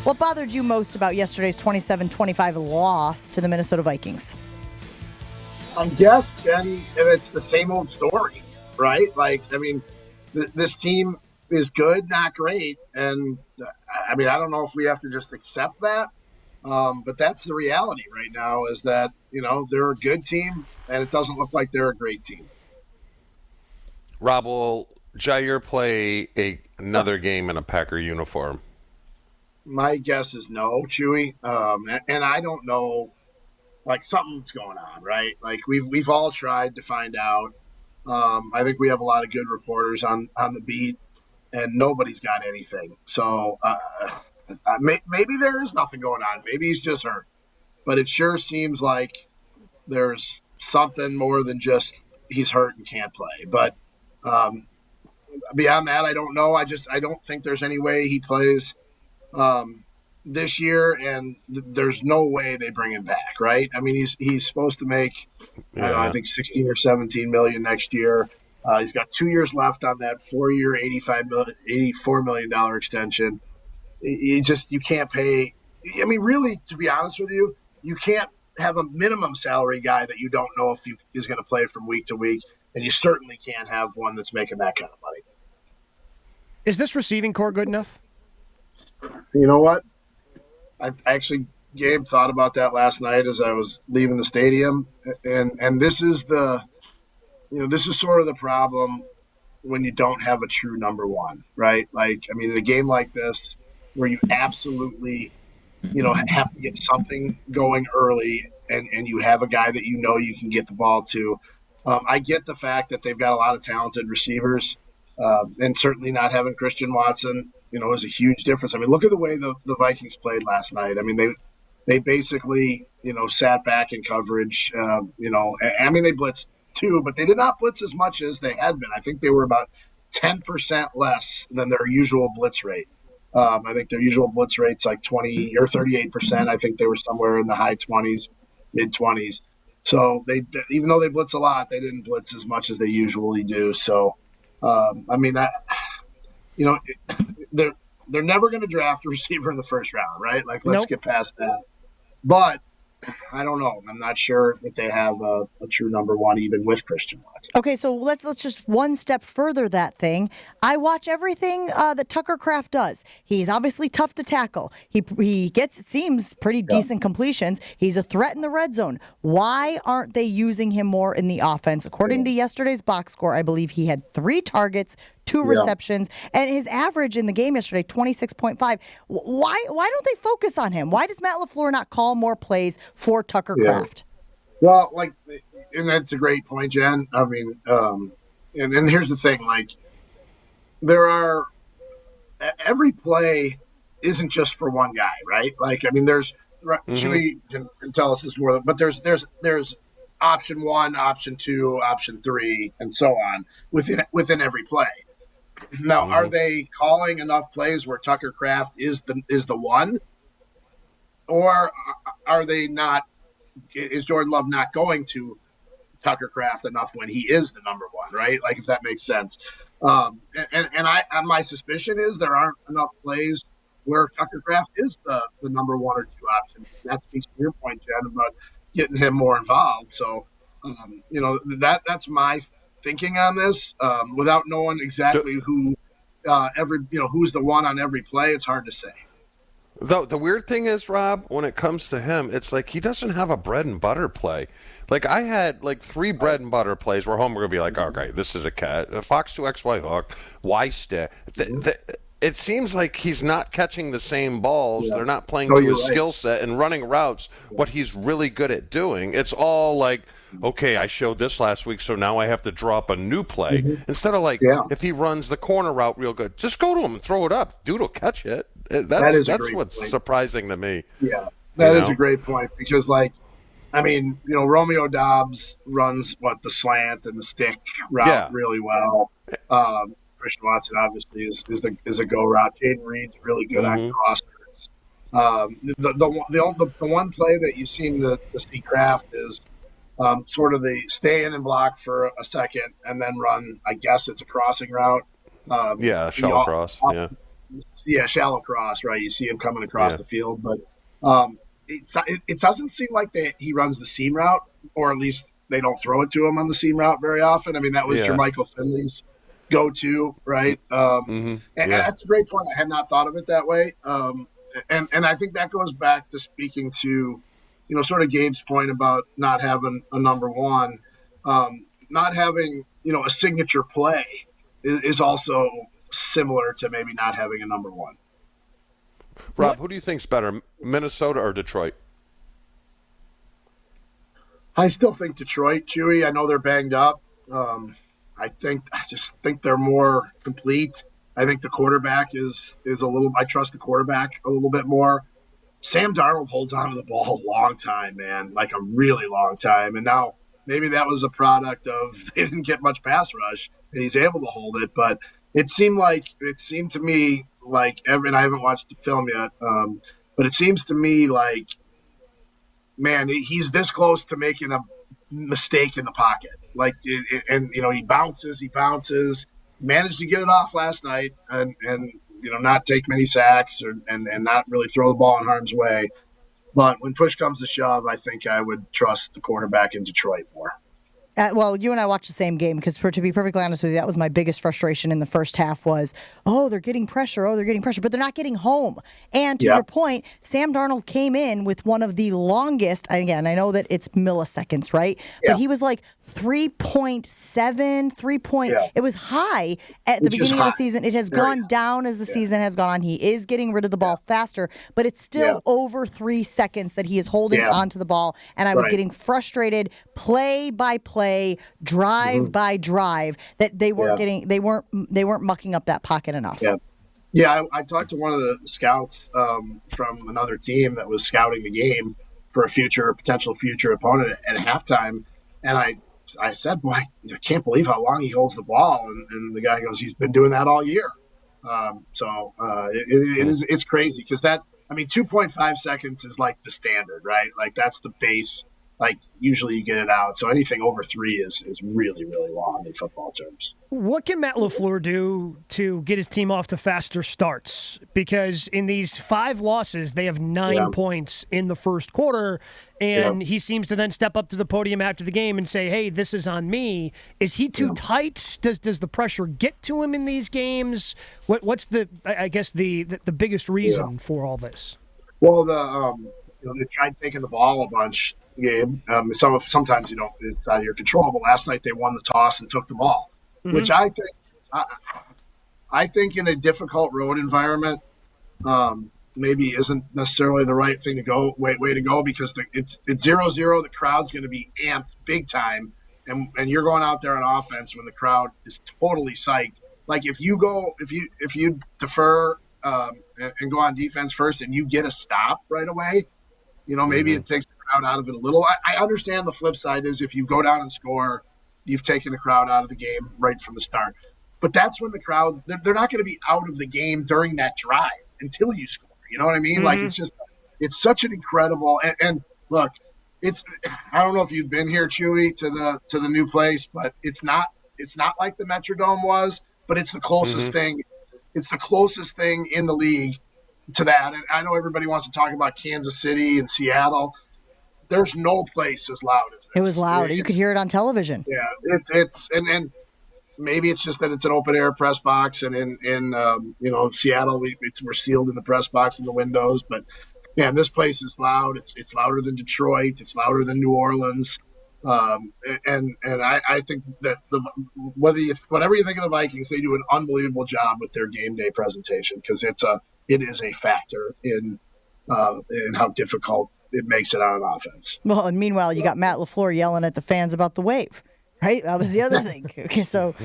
What bothered you most about yesterday's 27-25 loss to the Minnesota Vikings? I guess, Jen, it's the same old story, right? Like, I mean, this team is good, not great. And I mean, I don't know if we have to just accept that. But that's the reality right now is that, they're a good team and it doesn't look like they're a great team. Rob, will Jair play another game in a Packer uniform? My guess is no, Chewy. And I don't know, like something's going on, right? Like we've all tried to find out. I think we have a lot of good reporters on the beat, and nobody's got anything. So maybe there is nothing going on. Maybe he's just hurt, but it sure seems like there's something more than just he's hurt and can't play. But um, beyond that, I don't know. I don't think there's any way he plays this year, and there's no way they bring him back, right? I mean, he's supposed to make I don't know, I think 16 or 17 million next year. He's got 2 years left on that 4-year, $84 million extension. You can't pay. I mean, really, to be honest with you, you can't have a minimum salary guy that you don't know if he is going to play from week to week, and you certainly can't have one that's making that kind of money. Is this receiving core good enough? You know what? I actually, Gabe, thought about that last night as I was leaving the stadium, and this is this is sort of the problem when you don't have a true number one, right? Like, I mean, in a game like this where you absolutely, have to get something going early and you have a guy that you can get the ball to. I get the fact that they've got a lot of talented receivers, and certainly not having Christian Watson, is a huge difference. I mean, look at the way the Vikings played last night. I mean, they basically, sat back in coverage. I mean, they blitzed too, but they did not blitz as much as they had been. I think they were about 10% less than their usual blitz rate. I think their usual blitz rate's like 20 or 38%. I think they were somewhere in the high 20s, mid 20s. So even though they blitz a lot, they didn't blitz as much as they usually do. So, I mean, they're never going to draft a receiver in the first round, right? Like, let's get past that. But I don't know. I'm not sure that they have a true number one, even with Christian Watson. Okay, so let's just one step further that thing. I watch everything that Tucker Kraft does. He's obviously tough to tackle. He gets, it seems, pretty decent completions. He's a threat in the red zone. Why aren't they using him more in the offense? According to yesterday's box score, I believe he had 3 targets, 2 receptions, and his average in the game yesterday, 26.5. Why don't they focus on him? Why does Matt LaFleur not call more plays for Tucker Kraft? Well, and that's a great point, Jen. I mean, and here's the thing, like, every play isn't just for one guy, right? Like, I mean, there's, Chewy can tell us this more, but there's option 1, option 2, option 3, and so on within every play. Now, are they calling enough plays where Tucker Kraft is the one, or are they not? Is Jordan Love not going to Tucker Kraft enough when he is the number one, right? Like, if that makes sense. My suspicion is there aren't enough plays where Tucker Kraft is the number 1 or 2 option. That speaks to your point, Jen, about getting him more involved. So, that's my thinking on this. Without knowing exactly who's the one on every play, it's hard to say. The weird thing is, Rob, when it comes to him, it's like he doesn't have a bread and butter play. Like, I had 3 bread and butter plays where Homer would be like, okay, this is a cat, a fox 2xy hook, y stick. It seems like he's not catching the same balls. Yeah. They're not playing to his skill set and running routes, what he's really good at doing. It's all like, okay, I showed this last week, so now I have to draw up a new play. Instead of if he runs the corner route real good, just go to him and throw it up. Dude will catch it. That's what's point. Surprising to me. Yeah, that is a great point because, Romeo Doubs runs the slant and the stick route really well. Christian Watson obviously is a go route. Jaden Reed's really good on crossers. The one play that you seem to see Kraft is sort of the stay in and block for a second and then run. I guess it's a crossing route. Shuttle cross. Yeah, shallow cross, right? You see him coming across Yeah. the field, but it doesn't seem like he runs the seam route, or at least they don't throw it to him on the seam route very often. I mean, that was Yeah. Jermichael Finley's go-to, right? Mm-hmm. And Yeah. that's a great point. I had not thought of it that way. And I think that goes back to speaking to, sort of Gabe's point about not having a number one, not having, a signature play is also similar to maybe not having a number one. Rob, who do you think's better, Minnesota or Detroit? I still think Detroit, Chewy. I know they're banged up. I just think they're more complete. I think the quarterback is a little. I trust the quarterback a little bit more. Sam Darnold holds on to the ball a long time, man, like a really long time. And now maybe that was a product of they didn't get much pass rush and he's able to hold it. But it seemed to me like and I haven't watched the film yet, but it seems to me like, man, he's this close to making a mistake in the pocket. Like, and he bounces, managed to get it off last night, and not take many sacks and not really throw the ball in harm's way. But when push comes to shove, I think I would trust the quarterback in Detroit more. Well, you and I watched the same game because, to be perfectly honest with you, that was my biggest frustration in the first half was, they're getting pressure, but they're not getting home. And to your point, Sam Darnold came in with one of the longest, again, I know that it's milliseconds, right? Yeah. But he was like 3.7, it was high at the beginning of the season. It has gone down as the season has gone on. He is getting rid of the ball faster, but it's still over 3 seconds that he is holding onto the ball. And I was getting frustrated play by play, drive by drive, that they weren't getting, they weren't mucking up that pocket enough. Yeah, I talked to one of the scouts from another team that was scouting the game for a potential future opponent at halftime, and I said, "Boy, I can't believe how long he holds the ball," and the guy goes, "He's been doing that all year." It's crazy because 2.5 seconds is like the standard, right? Like that's the base. Like usually you get it out. So anything over 3 is really, really long in football terms. What can Matt LaFleur do to get his team off to faster starts? Because in these 5 losses, they have 9 points in the first quarter, and he seems to then step up to the podium after the game and say, "Hey, this is on me." Is he too tight? Does the pressure get to him in these games? What's the biggest reason for all this? Well, they tried taking the ball a bunch. Game. Sometimes it's out of your control. But last night they won the toss and took the ball, which I think in a difficult road environment, maybe isn't necessarily the right thing to go way to go because it's 0-0. The crowd's going to be amped big time, and you're going out there on offense when the crowd is totally psyched. Like if you defer and go on defense first and you get a stop right away. Maybe it takes the crowd out of it a little. I understand the flip side is if you go down and score, you've taken the crowd out of the game right from the start. But that's when the crowd, they're not going to be out of the game during that drive until you score. You know what I mean? Like it's such an incredible, and look, I don't know if you've been here, Chewy, to the new place, but it's not like the Metrodome was, but it's the closest thing. It's the closest thing in the league to that. And I know everybody wants to talk about Kansas City and Seattle. There's no place as loud as this. It was loud. You could hear it on television. Yeah, it's and maybe it's just that it's an open air press box, and in Seattle we're sealed in the press box and the windows. But man, this place is loud. It's louder than Detroit. It's louder than New Orleans. And I think that whatever you think of the Vikings, they do an unbelievable job with their game day presentation because it is a factor in how difficult it makes it on offense. Well, and meanwhile, you got Matt LaFleur yelling at the fans about the wave. Right? That was the other thing. Okay, so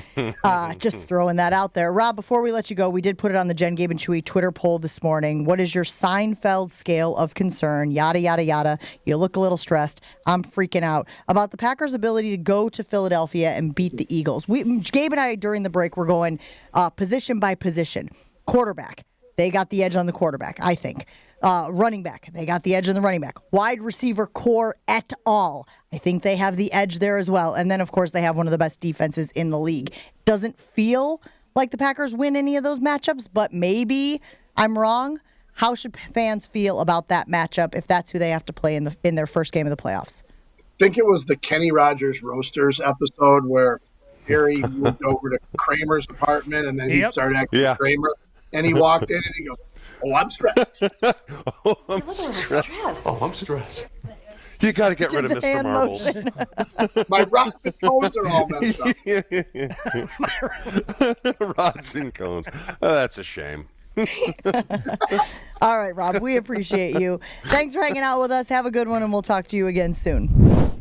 just throwing that out there. Rob, before we let you go, we did put it on the Jen, Gabe, and 𝘬𝘼 Twitter poll this morning. What is your Seinfeld scale of concern? Yada, yada, yada. You look a little stressed. I'm freaking out about the Packers' ability to go to Philadelphia and beat the Eagles. Gabe and I, during the break, were going position by position. Quarterback. They got the edge on the quarterback, I think. Running back. They got the edge on the running back. Wide receiver core et al. I think they have the edge there as well. And then, of course, they have one of the best defenses in the league. Doesn't feel like the Packers win any of those matchups, but maybe I'm wrong. How should fans feel about that matchup if that's who they have to play in their first game of the playoffs? I think it was the Kenny Rogers Roasters episode where Harry moved over to Kramer's apartment, and then he started acting like Kramer. And he walked in and he goes, "Oh, I'm stressed." I'm stressed. You got to get rid of Mr. Marbles. My rods and cones are all messed up. Rods and cones. Oh, that's a shame. All right, Rob, we appreciate you. Thanks for hanging out with us. Have a good one, and we'll talk to you again soon.